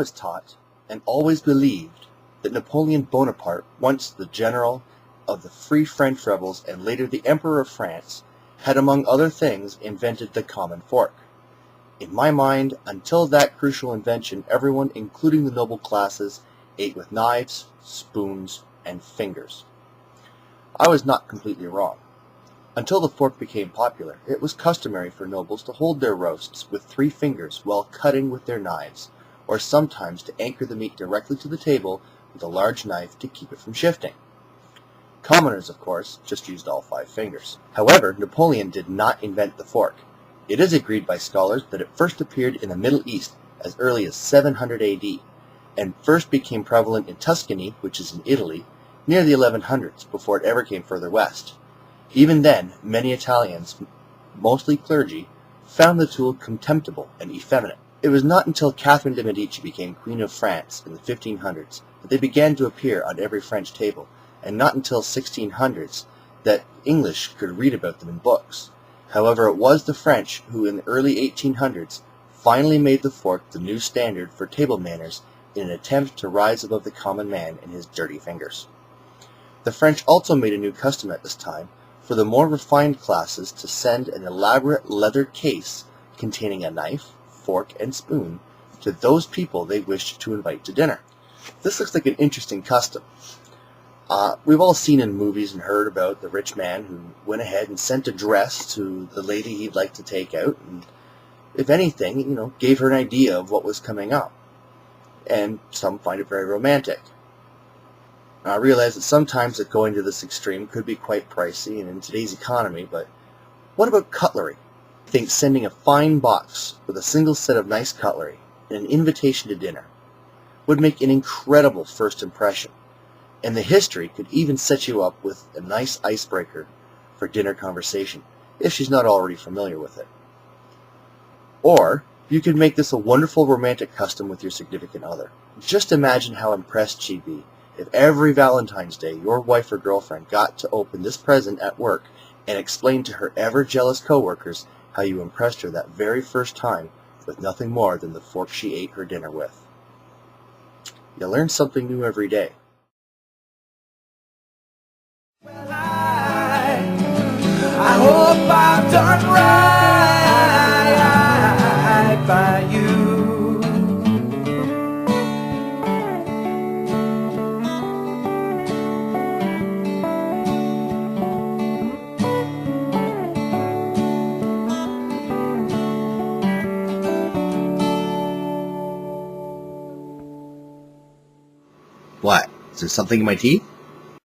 was taught, and always believed, that Napoleon Bonaparte, once the general of the Free French rebels and later the Emperor of France, had among other things invented the common fork. In my mind, until that crucial invention, everyone, including the noble classes, ate with knives, spoons, and fingers. I was not completely wrong. Until the fork became popular, it was customary for nobles to hold their roasts with 3 fingers while cutting with their knives, or sometimes to anchor the meat directly to the table with a large knife to keep it from shifting. Commoners, of course, just used all 5 fingers. However, Napoleon did not invent the fork. It is agreed by scholars that it first appeared in the Middle East as early as 700 AD, and first became prevalent in Tuscany, which is in Italy, near the 1100s, before it ever came further west. Even then, many Italians, mostly clergy, found the tool contemptible and effeminate. It was not until Catherine de' Medici became Queen of France in the 1500s that they began to appear on every French table, and not until 1600s that English could read about them in books. However, it was the French who, in the early 1800s, finally made the fork the new standard for table manners in an attempt to rise above the common man and his dirty fingers. The French also made a new custom at this time for the more refined classes to send an elaborate leather case containing a knife, fork, and spoon to those people they wished to invite to dinner. This looks like an interesting custom. We've all seen in movies and heard about the rich man who went ahead and sent a dress to the lady he'd like to take out, and if anything, gave her an idea of what was coming up. And some find it very romantic. I realize that sometimes that going to this extreme could be quite pricey and in today's economy, but what about cutlery? I think sending a fine box with a single set of nice cutlery and an invitation to dinner would make an incredible first impression, and the history could even set you up with a nice icebreaker for dinner conversation, if she's not already familiar with it. Or you could make this a wonderful romantic custom with your significant other. Just imagine how impressed she'd be if every Valentine's Day your wife or girlfriend got to open this present at work and explain to her ever-jealous coworkers how you impressed her that very first time with nothing more than the fork she ate her dinner with. You learn something new every day. Well, I hope I've done right by you. What? Is there something in my teeth?